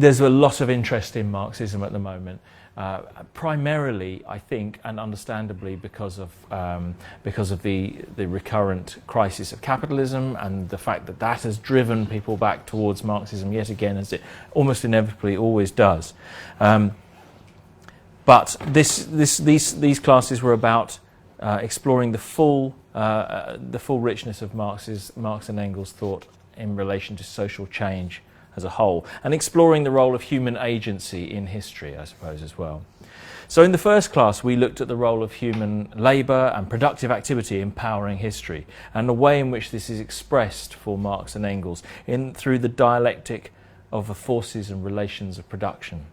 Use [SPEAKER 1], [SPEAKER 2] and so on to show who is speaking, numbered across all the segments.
[SPEAKER 1] there's a lot of interest in Marxism at the moment, primarily, I think, and understandably, because of the recurrent crisis of capitalism and the fact that that has driven people back towards Marxism yet again, as it almost inevitably always does. But these classes were about exploring the full richness of Marx and Engels' thought in relation to social change as a whole, and exploring the role of human agency in history, I suppose, as well. So in the first class, we looked at the role of human labour and productive activity in powering history, and the way in which this is expressed for Marx and Engels through the dialectic of the forces and relations of production,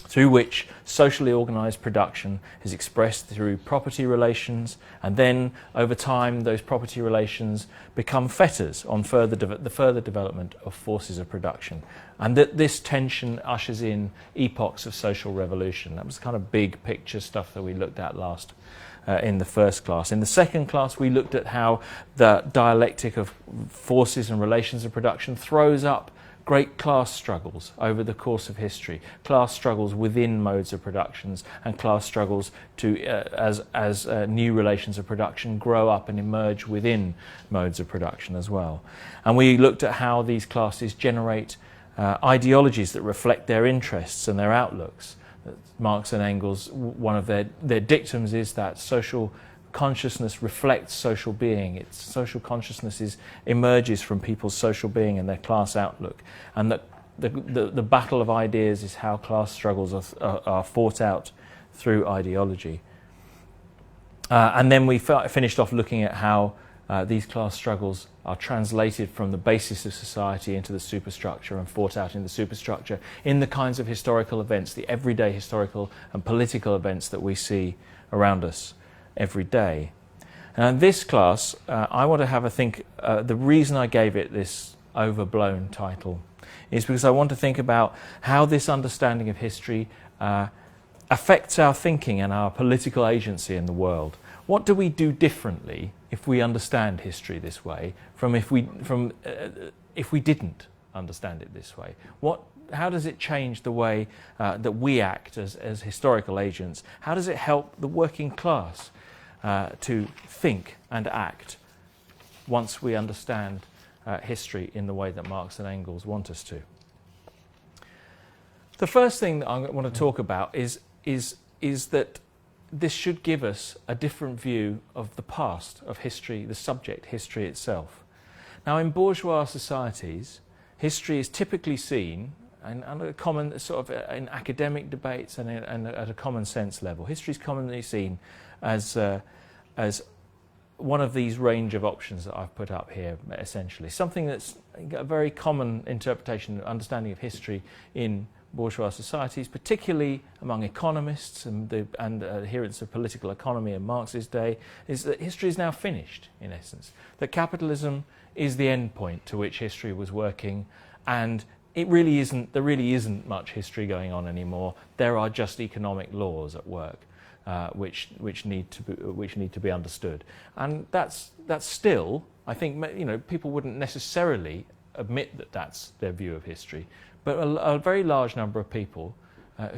[SPEAKER 1] through which socially organised production is expressed through property relations, and then over time those property relations become fetters on the further development of forces of production, and that this tension ushers in epochs of social revolution. That was the kind of big picture stuff that we looked at last in the first class. In the second class, we looked at how the dialectic of forces and relations of production throws up great class struggles over the course of history, class struggles within modes of productions, and class struggles as new relations of production grow up and emerge within modes of production as well. And we looked at how these classes generate ideologies that reflect their interests and their outlooks. Marx and Engels, one of their dictums is that social consciousness reflects social being. Its social consciousness emerges from people's social being and their class outlook, and that the battle of ideas is how class struggles are fought out through ideology. And then we finished off looking at how these class struggles are translated from the basis of society into the superstructure and fought out in the superstructure in the kinds of historical events, the everyday historical and political events that we see around us every day. And in this class, I want to have a think. The reason I gave it this overblown title is because I want to think about how this understanding of history affects our thinking and our political agency in the world. What do we do differently if we understand history this way from if we didn't understand it this way? How does it change the way that we act as historical agents? How does it help the working class to think and act once we understand history in the way that Marx and Engels want us to? The first thing that I want to talk about is that this should give us a different view of the past, of history, the subject, history itself. Now, in bourgeois societies, history is typically seen, and under common sort of in academic debates and at a common sense level, history is commonly seen as one of these range of options that I've put up here, essentially. Something that's a very common interpretation, understanding of history in bourgeois societies, particularly among economists and adherents of political economy in Marx's day, is that history is now finished, in essence. That capitalism is the end point to which history was working, and there really isn't much history going on anymore. There are just economic laws at work. Which need to be understood, and that's still, I think, people wouldn't necessarily admit that that's their view of history, but a very large number of people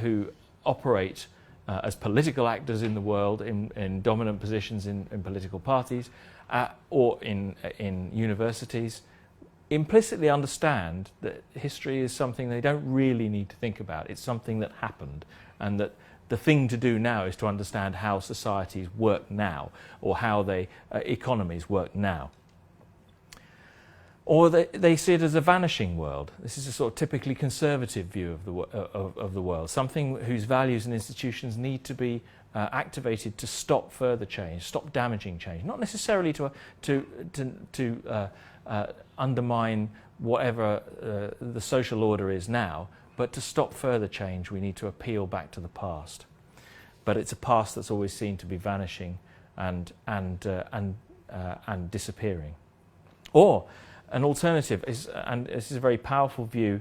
[SPEAKER 1] who operate as political actors in the world, in dominant positions in political parties or in universities, implicitly understand that history is something they don't really need to think about. It's something that happened, and that the thing to do now is to understand how societies work now, or how economies work now. Or they see it as a vanishing world. This is a sort of typically conservative view of the world, something whose values and institutions need to be activated to stop further change, stop damaging change, not necessarily to undermine whatever the social order is now, but to stop further change, we need to appeal back to the past. But it's a past that's always seen to be vanishing and disappearing. Or an alternative is, and this is a very powerful view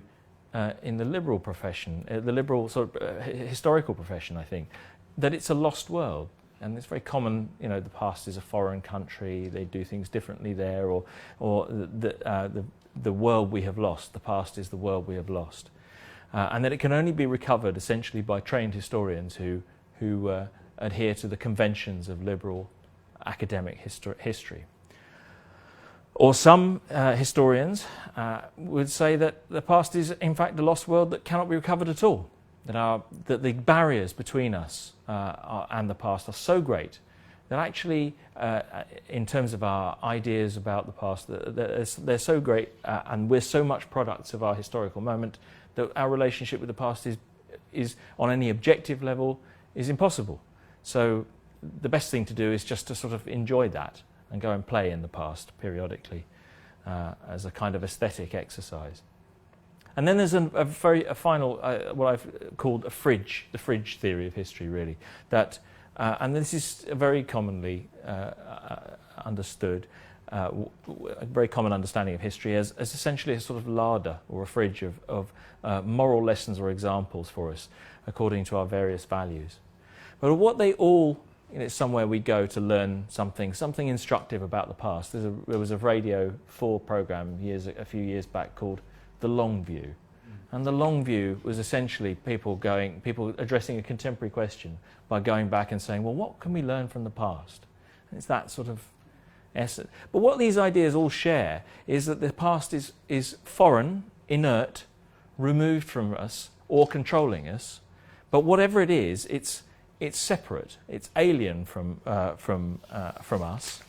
[SPEAKER 1] in the liberal profession, the liberal sort of historical profession, I think, that it's a lost world. And it's very common, the past is a foreign country, they do things differently there, or the world we have lost, the past is the world we have lost. and that it can only be recovered essentially by trained historians who adhere to the conventions of liberal academic history. Or some historians would say that the past is in fact a lost world that cannot be recovered at all, that the barriers between us and the past are so great that actually, in terms of our ideas about the past, they're so great and we're so much products of our historical moment that our relationship with the past is on any objective level is impossible. So the best thing to do is just to sort of enjoy that and go and play in the past periodically as a kind of aesthetic exercise. And then there's a final, what I've called the fridge theory of history, really. That, and this is very commonly understood, a very common understanding of history as essentially a sort of larder or a fridge of moral lessons or examples for us according to our various values. But what they all, it's somewhere we go to learn something instructive about the past. There was a Radio 4 program a few years back called The Long View. And The Long View was essentially people addressing a contemporary question by going back and saying, well, what can we learn from the past? And it's that sort of essence. But what these ideas all share is that the past is foreign, inert, removed from us, or controlling us. But whatever it is, it's separate, it's alien from us,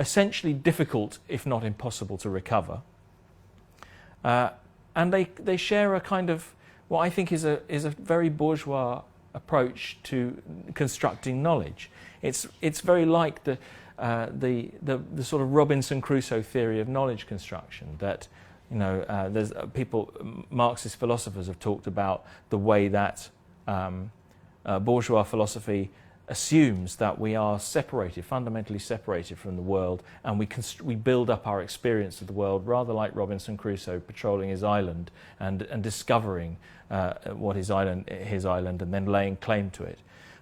[SPEAKER 1] essentially difficult, if not impossible, to recover. And they share a kind of what I think is a very bourgeois approach to constructing knowledge. It's very like the sort of Robinson Crusoe theory of knowledge construction. That there's Marxist philosophers have talked about the way that bourgeois philosophy assumes that we are fundamentally separated from the world, and we build up our experience of the world rather like Robinson Crusoe patrolling his island and discovering what his island, and then laying claim to it.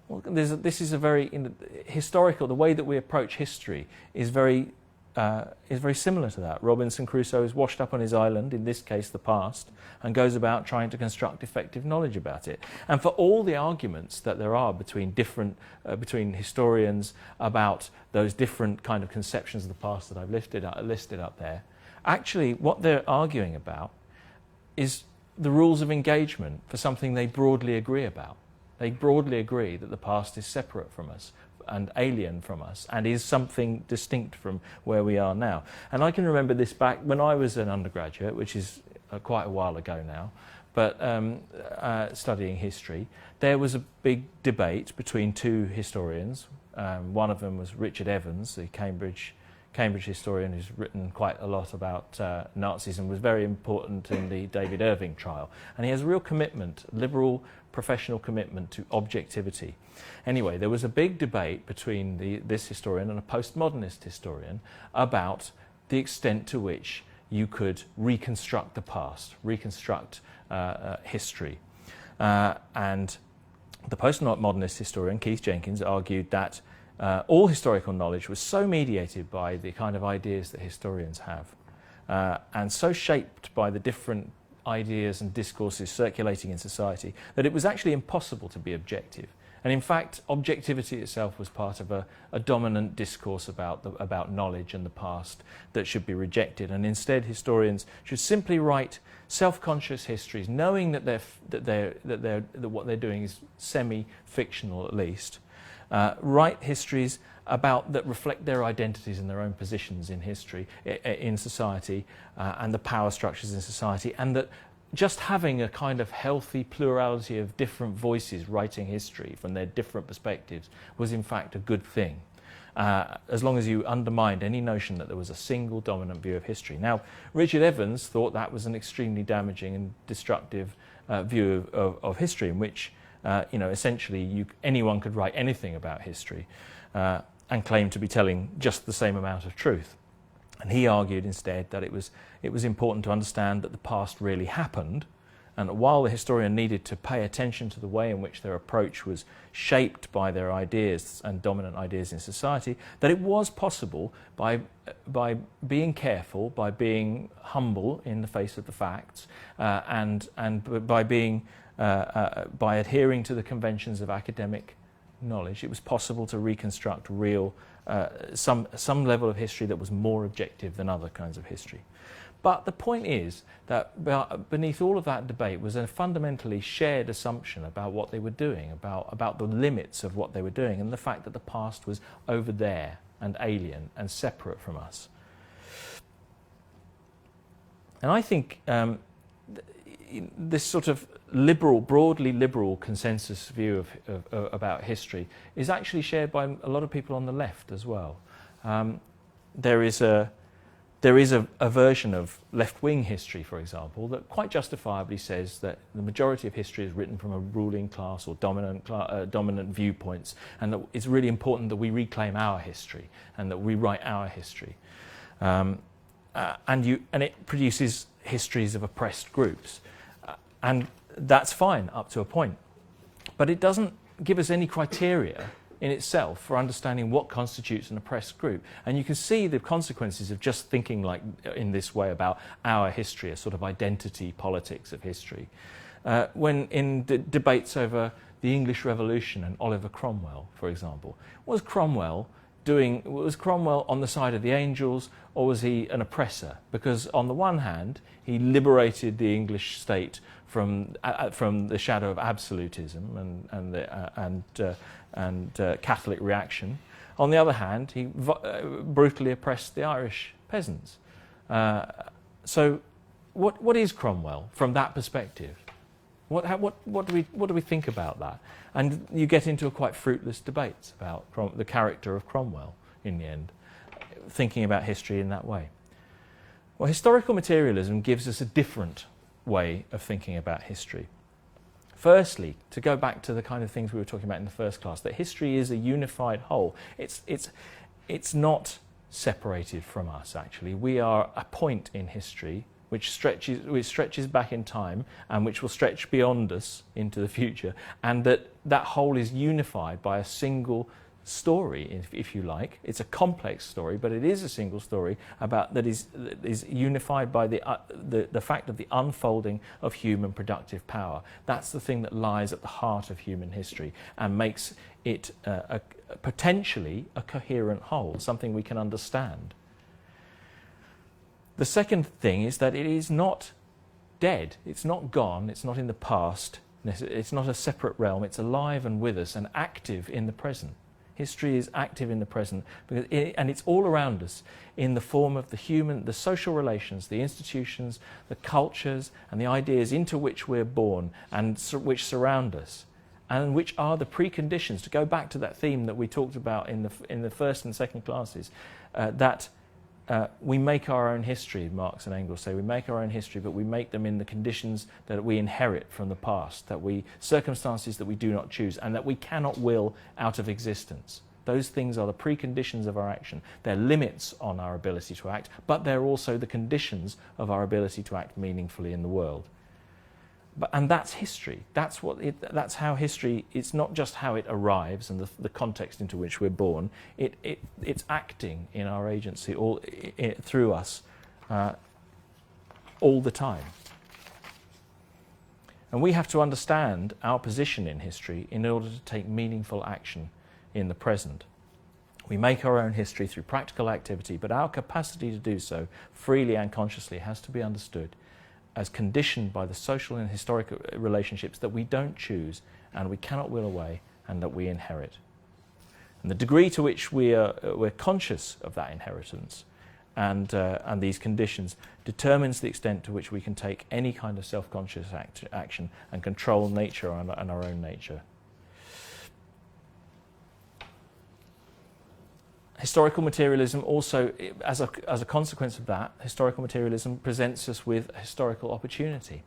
[SPEAKER 1] Well, this is a very historical. The way that we approach history is very similar to that. Robinson Crusoe is washed up on his island, in this case the past, and goes about trying to construct effective knowledge about it. And for all the arguments that there are between historians about those different kind of conceptions of the past that I've listed up there, actually what they're arguing about is the rules of engagement for something they broadly agree about. They broadly agree that the past is separate from us and alien from us and is something distinct from where we are now. And I can remember this back when I was an undergraduate, which is quite a while ago now, but studying history. There was a big debate between two historians. One of them was Richard Evans, the Cambridge historian who's written quite a lot about Nazism, was very important in the David Irving trial. And he has a real commitment, liberal professional commitment to objectivity. Anyway, there was a big debate between this historian and a postmodernist historian about the extent to which you could reconstruct the past, reconstruct history. And the postmodernist historian, Keith Jenkins, argued that all historical knowledge was so mediated by the kind of ideas that historians have, and so shaped by the different ideas and discourses circulating in society, that it was actually impossible to be objective. And in fact, objectivity itself was part of a dominant discourse about knowledge and the past that should be rejected. And instead, historians should simply write self-conscious histories, knowing that what they're doing is semi-fictional at least. Write histories that reflect their identities and their own positions in history, in society, and the power structures in society, and that just having a kind of healthy plurality of different voices writing history from their different perspectives was in fact a good thing, as long as you undermined any notion that there was a single dominant view of history. Now, Richard Evans thought that was an extremely damaging and destructive view of history, in which essentially anyone could write anything about history and claim to be telling just the same amount of truth. And he argued instead that it was important to understand that the past really happened, And while the historian needed to pay attention to the way in which their approach was shaped by their ideas and dominant ideas in society, that it was possible by being careful, by being humble in the face of the facts, and by adhering to the conventions of academic knowledge, it was possible to reconstruct real some level of history that was more objective than other kinds of history. But the point is that beneath all of that debate was a fundamentally shared assumption about what they were doing, about the limits of what they were doing, and the fact that the past was over there and alien and separate from us. And I think this sort of broadly liberal consensus view about history is actually shared by a lot of people on the left as well. There is a version of left-wing history, for example, that quite justifiably says that the majority of history is written from a ruling class or dominant viewpoints, and that it's really important that we reclaim our history and that we write our history. And it produces histories of oppressed groups. And that's fine up to a point. But it doesn't give us any criteria in itself for understanding what constitutes an oppressed group. And you can see the consequences of just thinking like in this way about our history, a sort of identity politics of history. When in debates over the English Revolution and Oliver Cromwell, for example, was Cromwell on the side of the angels, or was he an oppressor? Because on the one hand, he liberated the English state from the shadow of absolutism and Catholic reaction. On the other hand, he brutally oppressed the Irish peasants. So, what is Cromwell from that perspective? What do we think about that? And you get into a quite fruitless debate about the character of Cromwell in the end, thinking about history in that way. Well, historical materialism gives us a different way of thinking about history. Firstly, to go back to the kind of things we were talking about in the first class, that history is a unified whole. It's not separated from us, actually. We are a point in history which stretches back in time and which will stretch beyond us into the future, and that whole is unified by a single story, if you like. It's a complex story, but it is a single story that is unified by the fact of the unfolding of human productive power. That's the thing that lies at the heart of human history and makes it potentially a coherent whole, something we can understand. The second thing is that it is not dead, it's not gone, it's not in the past, it's not a separate realm, it's alive and with us and active in the present. History is active in the present, and it's all around us in the form of the social relations, the institutions, the cultures, and the ideas into which we're born and which surround us, and which are the preconditions, to go back to that theme that we talked about in the first and second classes, that we make our own history, Marx and Engels say. We make our own history, but we make them in the conditions that we inherit from the past, circumstances that we do not choose, and that we cannot will out of existence. Those things are the preconditions of our action. They're limits on our ability to act, but they're also the conditions of our ability to act meaningfully in the world. And that's history. That's how history. It's not just how it arrives and the context into which we're born. It's acting in our agency through us all the time. And we have to understand our position in history in order to take meaningful action in the present. We make our own history through practical activity, but our capacity to do so freely and consciously has to be understood as conditioned by the social and historical relationships that we don't choose and we cannot will away and that we inherit. And the degree to which we're conscious of that inheritance and these conditions determines the extent to which we can take any kind of self-conscious action and control nature and our own nature. Historical materialism also, as a consequence of that, historical materialism presents us with a historical opportunity.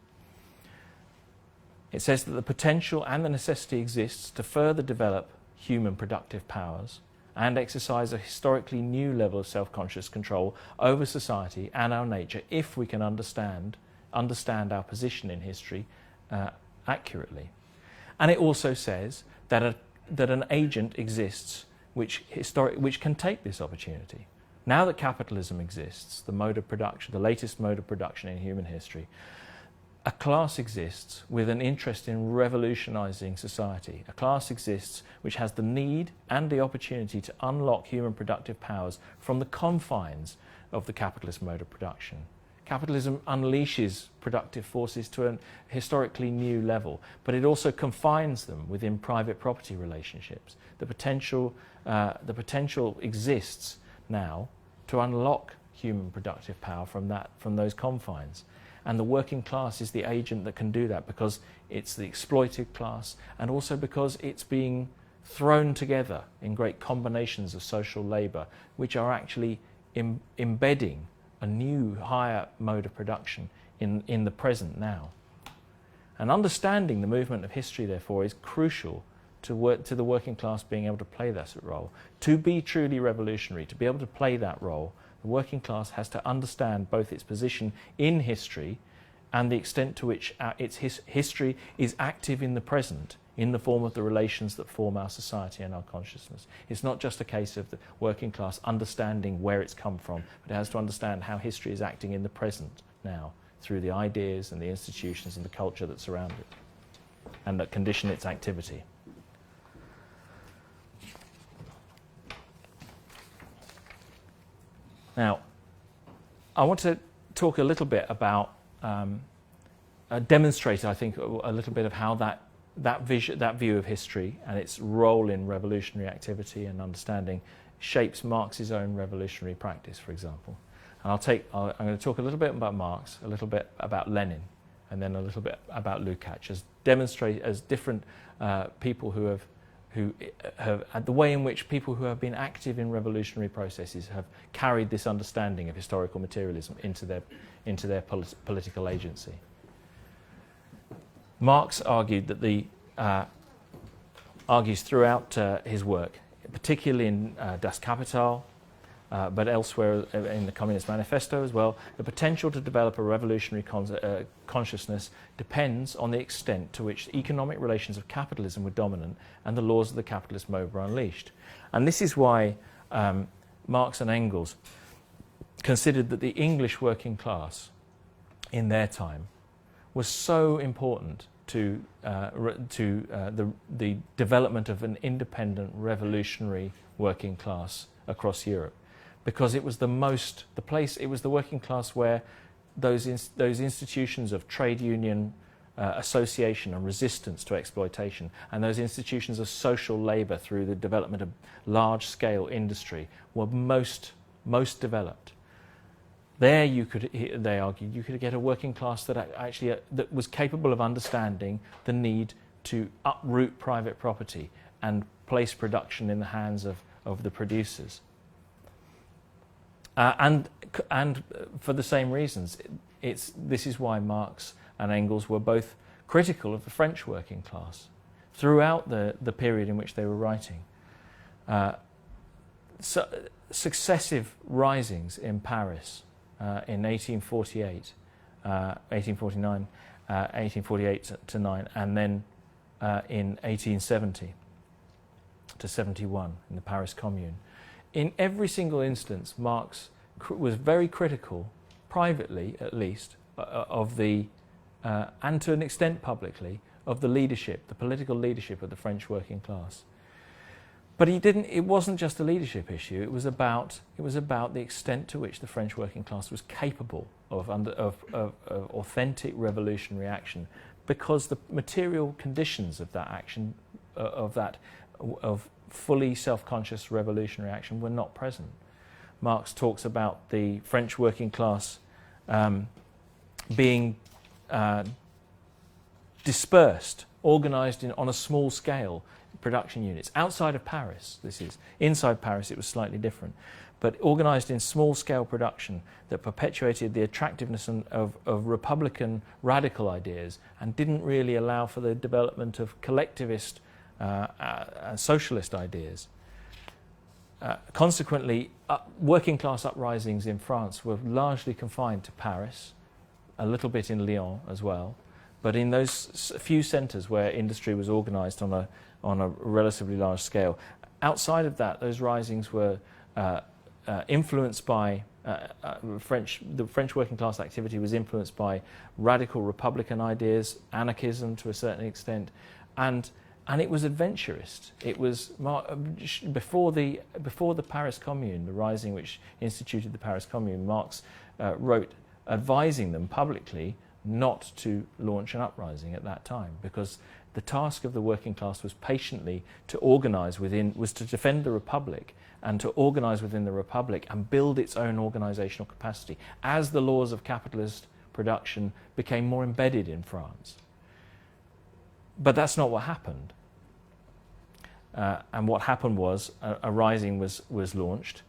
[SPEAKER 1] It says that the potential and the necessity exists to further develop human productive powers and exercise a historically new level of self-conscious control over society and our nature if we can understand our position in history accurately. And it also says that an agent exists which can take this opportunity. Now that capitalism exists, the mode of production, the latest mode of production in human history, a class exists with an interest in revolutionizing society. A class exists which has the need and the opportunity to unlock human productive powers from the confines of the capitalist mode of production. Capitalism unleashes productive forces to a historically new level, but it also confines them within private property relationships. The potential exists now to unlock human productive power from those confines. And the working class is the agent that can do that, because it's the exploited class, and also because it's being thrown together in great combinations of social labour, which are actually embedding a new, higher mode of production in the present now. And understanding the movement of history, therefore, is crucial to the working class being able to play that role. To be truly revolutionary, to be able to play that role, the working class has to understand both its position in history and the extent to which its history is active in the present, in the form of the relations that form our society and our consciousness. It's not just a case of the working class understanding where it's come from, but it has to understand how history is acting in the present now, through the ideas and the institutions and the culture that surround it, and that condition its activity. Now, I want to talk a little bit about, demonstrate, I think, a little bit of how that view of history and its role in revolutionary activity and understanding shapes Marx's own revolutionary practice, for example. And I'm going to talk a little bit about Marx, a little bit about Lenin, and then a little bit about Lukács, as different people who have the way in which people who have been active in revolutionary processes have carried this understanding of historical materialism into their political agency. Marx argued that argues throughout his work, particularly in Das Kapital, but elsewhere in the Communist Manifesto as well, the potential to develop a revolutionary consciousness depends on the extent to which the economic relations of capitalism were dominant and the laws of the capitalist mode were unleashed. And this is why Marx and Engels considered that the English working class in their time was so important to the development of an independent revolutionary working class across Europe, because it was it was the working class where those institutions of trade union association and resistance to exploitation, and those institutions of social labour through the development of large-scale industry were most developed. There, they argued, you could get a working class that actually that was capable of understanding the need to uproot private property and place production in the hands of the producers. And for the same reasons, this is why Marx and Engels were both critical of the French working class throughout the period in which they were writing. Successive risings in Paris in 1848, 1849, 1848 to 9, and then in 1870 to 71 in the Paris Commune. In every single instance, Marx was very critical, privately at least, of the, and to an extent publicly, of the leadership, the political leadership of the French working class. But it wasn't just a leadership issue, it was about the extent to which the French working class was capable of authentic revolutionary action, because the material conditions of that action, of fully self-conscious revolutionary action, were not present. Marx talks about the French working class being dispersed, organised on a small scale, production units outside of Paris. This is inside Paris, it was slightly different, but organised in small scale production that perpetuated the attractiveness of republican radical ideas and didn't really allow for the development of collectivist socialist ideas. Consequently, working class uprisings in France were largely confined to Paris, a little bit in Lyon as well. But in those few centres where industry was organised on a relatively large scale, outside of that, those risings were influenced by the French working class activity was influenced by radical republican ideas, anarchism to a certain extent, and it was adventurist. It was before the Paris Commune, the rising which instituted the Paris Commune. Marx wrote advising them publicly not to launch an uprising at that time, because the task of the working class was patiently to organise was to defend the Republic and to organise within the Republic and build its own organisational capacity as the laws of capitalist production became more embedded in France. But that's not what happened. And what happened was a rising was launched.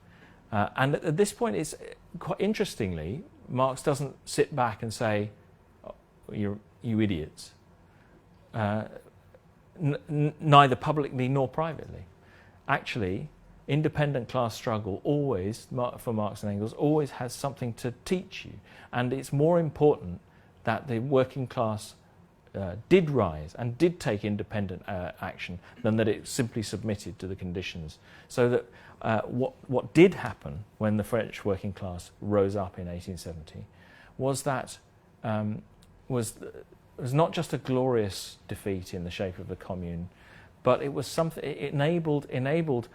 [SPEAKER 1] And at this point, it's quite interestingly, Marx doesn't sit back and say, oh, you idiots, neither publicly nor privately. Actually, independent class struggle always, for Marx and Engels, always has something to teach you. And it's more important that the working class did rise and did take independent action than that it simply submitted to the conditions. So that what did happen when the French working class rose up in 1870 was that was not just a glorious defeat in the shape of the Commune, but it was something. It enabled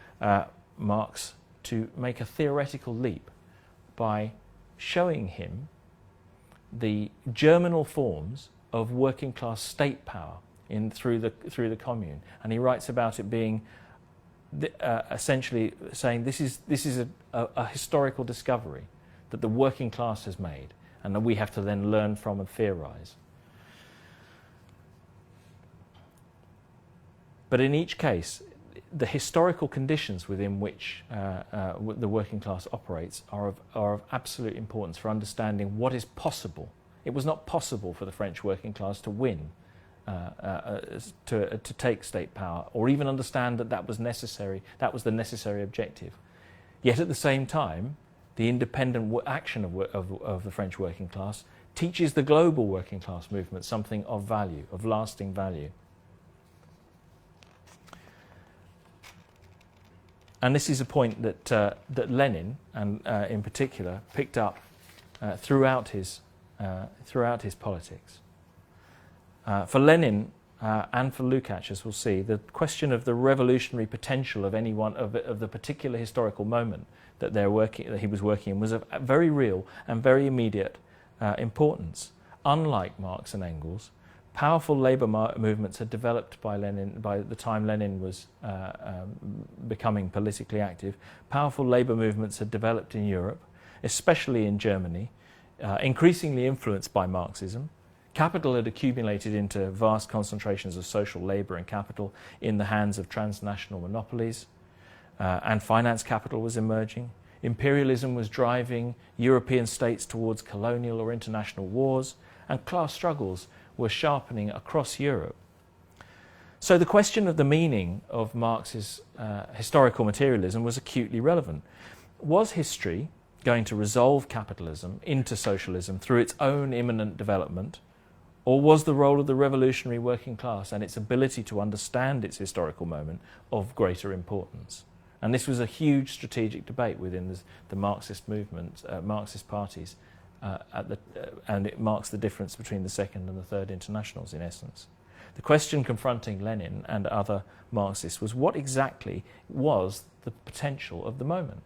[SPEAKER 1] Marx to make a theoretical leap by showing him the germinal forms of working class state power through the Commune, and he writes about it being essentially saying this is a historical discovery that the working class has made, and that we have to then learn from and theorise. But in each case, the historical conditions within which the working class operates are of absolute importance for understanding what is possible. It was not possible for the French working class to win, to take state power, or even understand that was necessary. That was the necessary objective. Yet at the same time, the independent action of the French working class teaches the global working class movement something of value, of lasting value. And this is a point that Lenin, and in particular, picked up throughout his politics. For Lenin and for Lukács, as we'll see, the question of the revolutionary potential of any one of the particular historical moment that he was working in was of very real and very immediate importance. Unlike Marx and Engels, powerful labour movements had developed by the time Lenin was becoming politically active. Powerful labour movements had developed in Europe, especially in Germany, increasingly influenced by Marxism. Capital had accumulated into vast concentrations of social labour and capital in the hands of transnational monopolies, and finance capital was emerging. Imperialism was driving European states towards colonial or international wars, and class struggles were sharpening across Europe. So the question of the meaning of Marx's historical materialism was acutely relevant. Was history going to resolve capitalism into socialism through its own imminent development, or was the role of the revolutionary working class and its ability to understand its historical moment of greater importance? And this was a huge strategic debate within the Marxist movement, Marxist parties, and it marks the difference between the Second and the Third Internationals in essence. The question confronting Lenin and other Marxists was what exactly was the potential of the moment?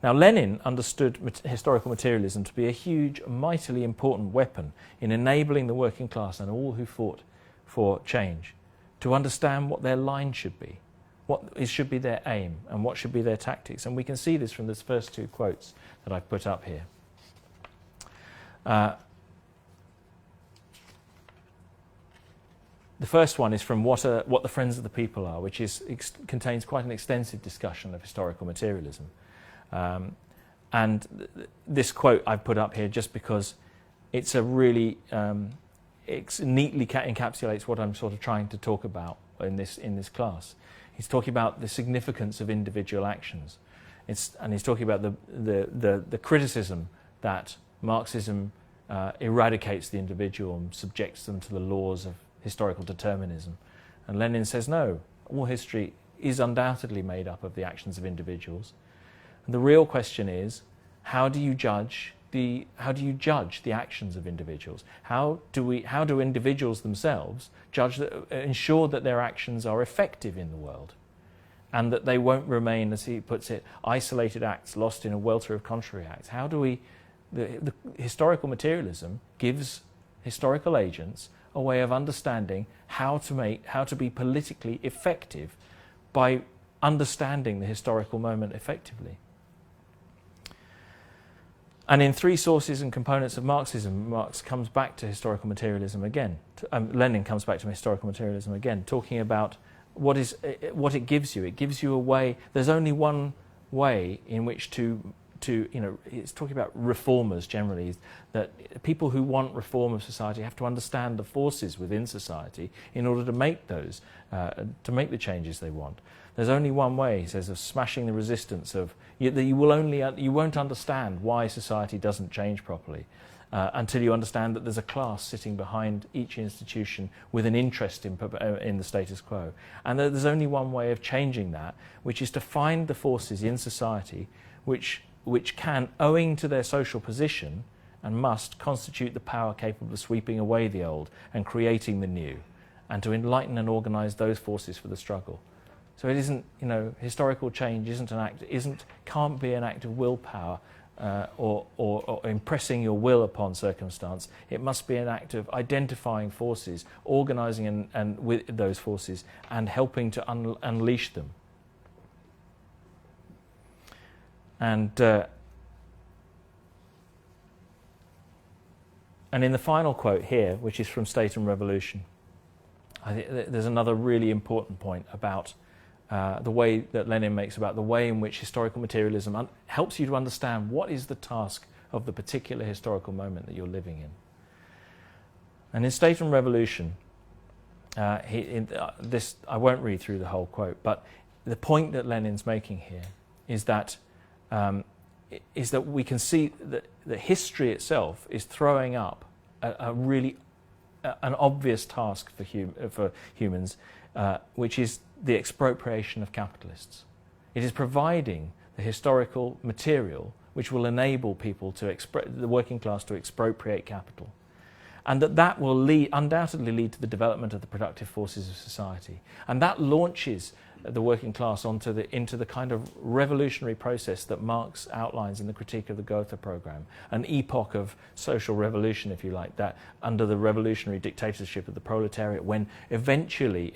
[SPEAKER 1] Now, Lenin understood historical materialism to be a huge, mightily important weapon in enabling the working class and all who fought for change to understand what their line should be, what should be their aim, and what should be their tactics. And we can see this from the first two quotes that I've put up here. The first one is from What the Friends of the People Are, which contains quite an extensive discussion of historical materialism. And this quote I've put up here just because it's a really it neatly encapsulates what I'm sort of trying to talk about in this class. He's talking about the significance of individual actions, and he's talking about the criticism that Marxism eradicates the individual and subjects them to the laws of historical determinism. And Lenin says, no, all history is undoubtedly made up of the actions of individuals. And the real question is, how do you judge the actions of individuals? How do individuals themselves ensure that their actions are effective in the world, and that they won't remain, as he puts it, isolated acts lost in a welter of contrary acts? How do we? The historical materialism gives historical agents a way of understanding how to be politically effective by understanding the historical moment effectively. And in Three Sources and Components of Marxism, Marx comes back to historical materialism again. Lenin comes back to historical materialism again, talking about what it gives you. It gives you a way. There's only one way in which to it's talking about reformers generally, that people who want reform of society have to understand the forces within society in order to make those, to make the changes they want. There's only one way, he says, of smashing the resistance that you won't understand why society doesn't change properly until you understand that there's a class sitting behind each institution with an interest in the status quo. And that there's only one way of changing that, which is to find the forces in society which can, owing to their social position, and must constitute the power capable of sweeping away the old and creating the new, and to enlighten and organise those forces for the struggle. So it isn't, historical change can't be an act of willpower or impressing your will upon circumstance. It must be an act of identifying forces, organising and with those forces, and helping to unleash them. And in the final quote here, which is from State and Revolution, I think there's another really important point about the way that Lenin makes about the way in which historical materialism helps you to understand what is the task of the particular historical moment that you're living in. And in State and Revolution, I won't read through the whole quote, but the point that Lenin's making here is that we can see that history itself is throwing up an obvious task for humans, which is the expropriation of capitalists. It is providing the historical material which will enable people the working class to expropriate capital, and that will undoubtedly lead to the development of the productive forces of society, and that launches the working class into the kind of revolutionary process that Marx outlines in the Critique of the Gotha program, an epoch of social revolution, if you like, that under the revolutionary dictatorship of the proletariat, when eventually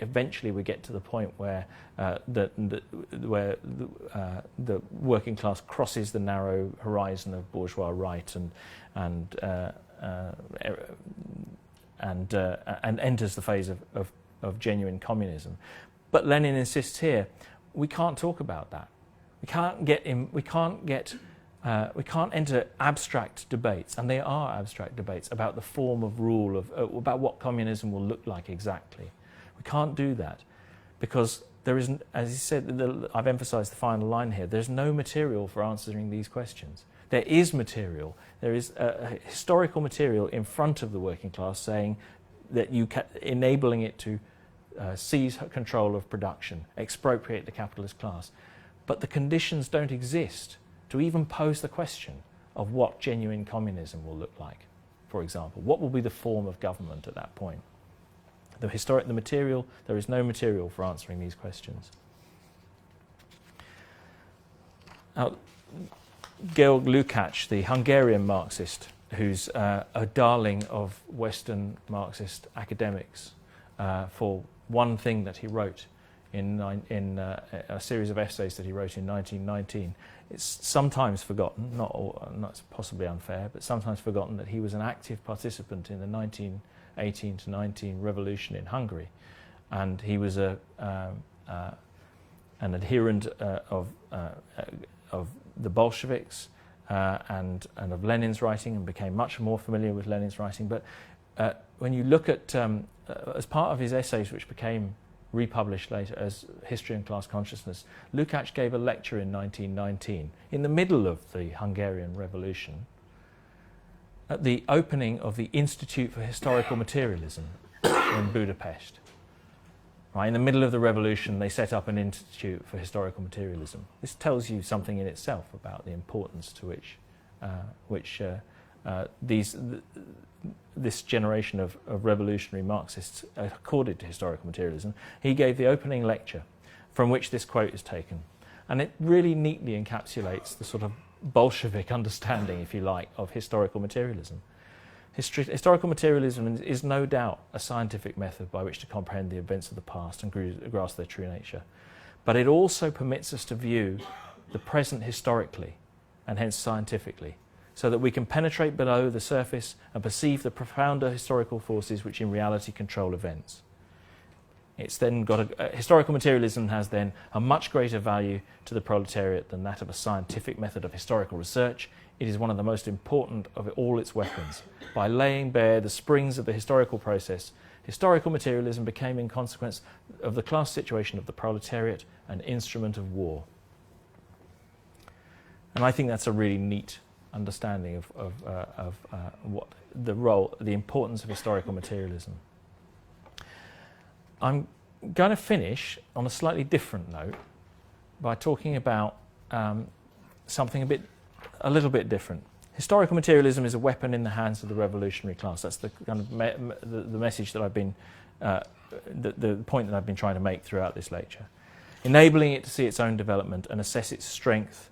[SPEAKER 1] we get to the point where the working class crosses the narrow horizon of bourgeois right and enters the phase of genuine communism. But Lenin insists here, we can't talk about that. We can't enter abstract debates, and they are abstract debates about the form of rule about what communism will look like exactly. We can't do that because there isn't, as he said, I've emphasised the final line here. There's no material for answering these questions. There is material. There is a historical material in front of the working class saying that enabling it to seize control of production, expropriate the capitalist class. But the conditions don't exist to even pose the question of what genuine communism will look like, for example. What will be the form of government at that point? There is no material for answering these questions. Now, Georg Lukács, the Hungarian Marxist, who's a darling of Western Marxist academics, for one thing that he wrote in a series of essays that he wrote in 1919. It's sometimes forgotten, not possibly unfair, but sometimes forgotten that he was an active participant in the 1918 to 19 revolution in Hungary, and he was an adherent of the Bolsheviks and of Lenin's writing, and became much more familiar with Lenin's writing. But when you look at, as part of his essays, which became republished later as History and Class Consciousness, Lukács gave a lecture in 1919, in the middle of the Hungarian Revolution, at the opening of the Institute for Historical Materialism in Budapest. Right, in the middle of the revolution, they set up an institute for historical materialism. This tells you something in itself about the importance to which this generation of revolutionary Marxists accorded to historical materialism. He gave the opening lecture from which this quote is taken. And it really neatly encapsulates the sort of Bolshevik understanding, if you like, of historical materialism. Historical materialism is no doubt a scientific method by which to comprehend the events of the past and grasp their true nature. But it also permits us to view the present historically and hence scientifically, so that we can penetrate below the surface and perceive the profounder historical forces which in reality control events. It's then got historical materialism has then a much greater value to the proletariat than that of a scientific method of historical research. It is one of the most important of all its weapons. By laying bare the springs of the historical process, historical materialism became, in consequence of the class situation of the proletariat, an instrument of war. And I think that's a really neat understanding of what the role, the importance of historical materialism. I'm going to finish on a slightly different note by talking about something a little bit different. Historical materialism is a weapon in the hands of the revolutionary class. That's the kind of the message that I've been, the point that I've been trying to make throughout this lecture, enabling it to see its own development and assess its strength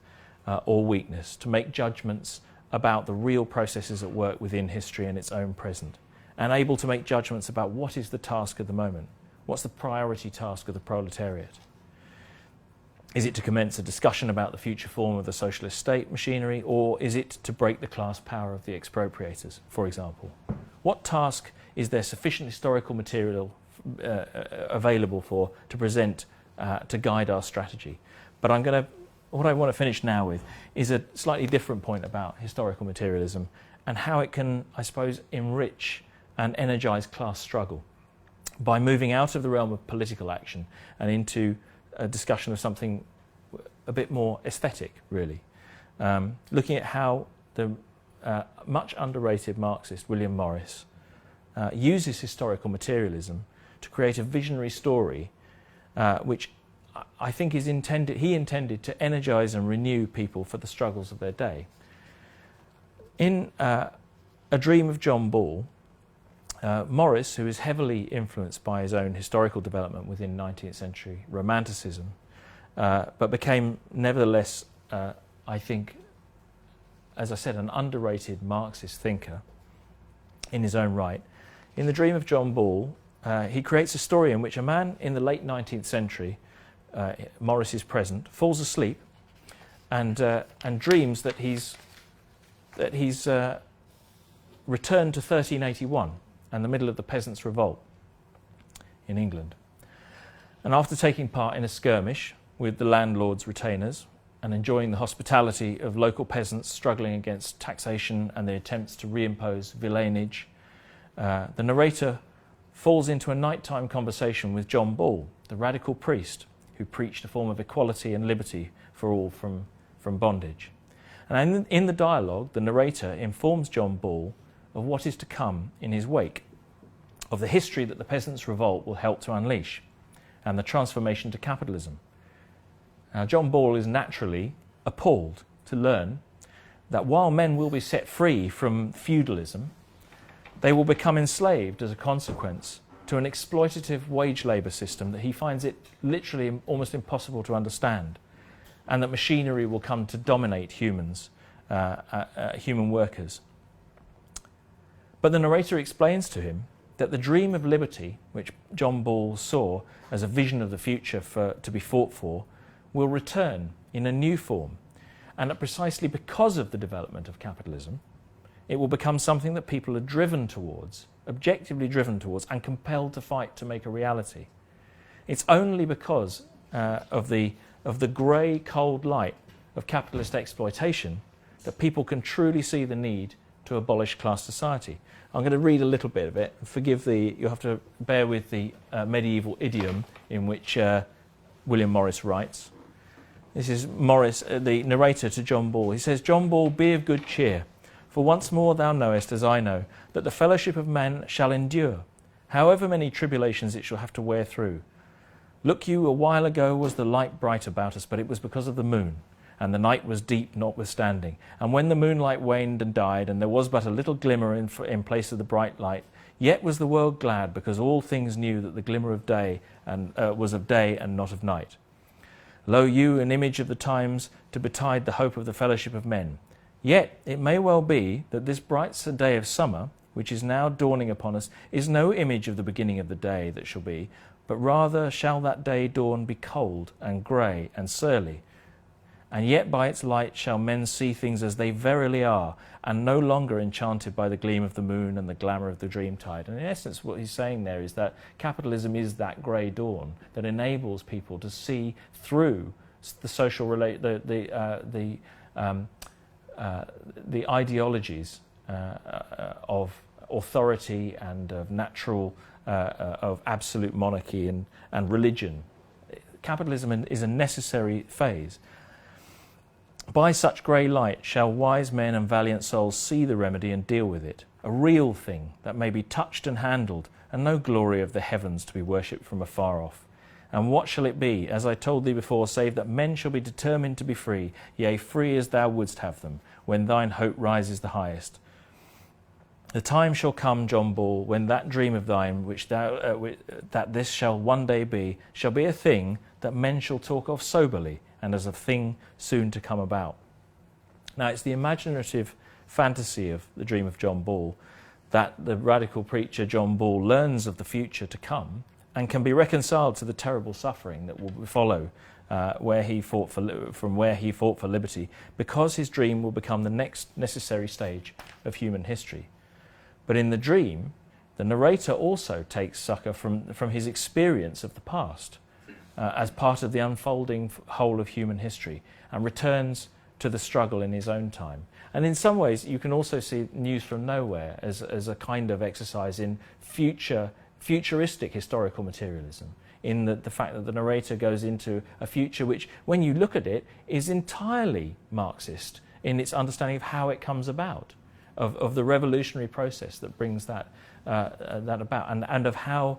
[SPEAKER 1] or weakness, to make judgments about the real processes at work within history and its own present, and able to make judgments about what is the task of the moment, what's the priority task of the proletariat. Is it to commence a discussion about the future form of the socialist state machinery, or is it to break the class power of the expropriators, for example? What task is there sufficient historical material available for to present to guide our strategy? But what I want to finish now with is a slightly different point about historical materialism and how it can, I suppose, enrich and energise class struggle by moving out of the realm of political action and into a discussion of something a bit more aesthetic, really. Looking at how the much underrated Marxist William Morris uses historical materialism to create a visionary story which I think he intended to energise and renew people for the struggles of their day. In A Dream of John Ball, Morris, who is heavily influenced by his own historical development within 19th century Romanticism, but became nevertheless, I think, as I said, an underrated Marxist thinker in his own right. In The Dream of John Ball, he creates a story in which a man in the late 19th century, Morris is present, falls asleep and dreams that he's returned to 1381 and the middle of the Peasants' Revolt in England. And after taking part in a skirmish with the landlord's retainers and enjoying the hospitality of local peasants struggling against taxation and the attempts to reimpose villeinage, the narrator falls into a nighttime conversation with John Ball, the radical priest who preached a form of equality and liberty for all from bondage. And in the dialogue, the narrator informs John Ball of what is to come in his wake, of the history that the Peasants' Revolt will help to unleash, and the transformation to capitalism. Now, John Ball is naturally appalled to learn that while men will be set free from feudalism, they will become enslaved as a consequence to an exploitative wage labour system that he finds it literally almost impossible to understand, and that machinery will come to dominate humans, human workers. But the narrator explains to him that the dream of liberty, which John Ball saw as a vision of the future to be fought for, will return in a new form, and that precisely because of the development of capitalism, it will become something that people are driven towards, objectively driven towards, and compelled to fight to make a reality. It's only because of the grey, cold light of capitalist exploitation that people can truly see the need to abolish class society. I'm going to read a little bit of it. You'll have to bear with the medieval idiom in which William Morris writes. This is Morris, the narrator, to John Ball. He says, "John Ball, be of good cheer, for For once more thou knowest, as I know, that the fellowship of man shall endure, however many tribulations it shall have to wear through. Look you, a while ago was the light bright about us, but it was because of the moon, and the night was deep notwithstanding. And when the moonlight waned and died, and there was but a little glimmer in place of the bright light, yet was the world glad, because all things knew that the glimmer of day was of day and not of night. Lo you, an image of the times, to betide the hope of the fellowship of men. Yet it may well be that this bright day of summer, which is now dawning upon us, is no image of the beginning of the day that shall be, but rather shall that day dawn be cold and grey and surly. And yet by its light shall men see things as they verily are, and no longer enchanted by the gleam of the moon and the glamour of the dreamtide. And in essence what he's saying there is that capitalism is that grey dawn that enables people to see through the social the ideologies of authority and of natural, of absolute monarchy and religion. Capitalism is a necessary phase. By such grey light shall wise men and valiant souls see the remedy and deal with it, a real thing that may be touched and handled, and no glory of the heavens to be worshipped from afar off. And what shall it be, as I told thee before, save that men shall be determined to be free, yea, free as thou wouldst have them, when thine hope rises the highest. The time shall come, John Ball, when that dream of thine, which that this shall one day be, shall be a thing that men shall talk of soberly, and as a thing soon to come about. Now, it's the imaginative fantasy of the dream of John Ball that the radical preacher John Ball learns of the future to come and can be reconciled to the terrible suffering that will follow from where he fought for liberty, because his dream will become the next necessary stage of human history. But in the dream, the narrator also takes succour from his experience of the past, as part of the unfolding whole of human history, and returns to the struggle in his own time. And in some ways you can also see News from Nowhere as a kind of exercise in futuristic historical materialism, in the fact that the narrator goes into a future which, when you look at it, is entirely Marxist in its understanding of how it comes about, of the revolutionary process that brings that about, and of how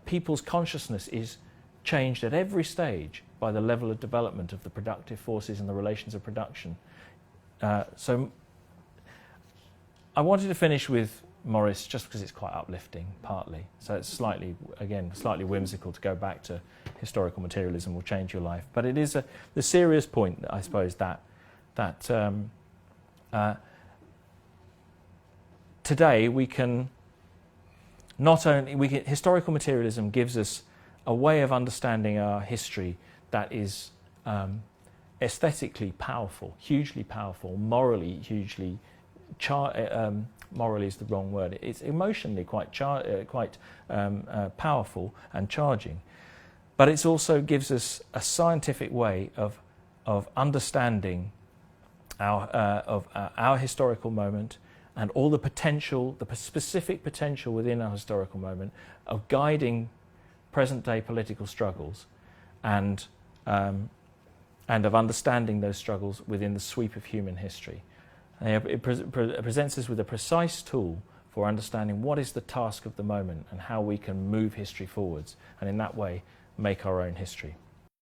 [SPEAKER 1] people's consciousness is changed at every stage by the level of development of the productive forces and the relations of production. So I wanted to finish with Morris just because it's quite uplifting, partly. So it's slightly whimsical to go back to historical materialism will change your life. But it is the serious point, I suppose, that today we can historical materialism gives us a way of understanding our history that is aesthetically powerful, hugely powerful, morally hugely, morally is the wrong word, it's emotionally quite powerful and charging. But it also gives us a scientific way of understanding our historical moment and all the potential, the specific potential within our historical moment of guiding present-day political struggles, and of understanding those struggles within the sweep of human history. It presents us with a precise tool for understanding what is the task of the moment and how we can move history forwards, and in that way make our own history.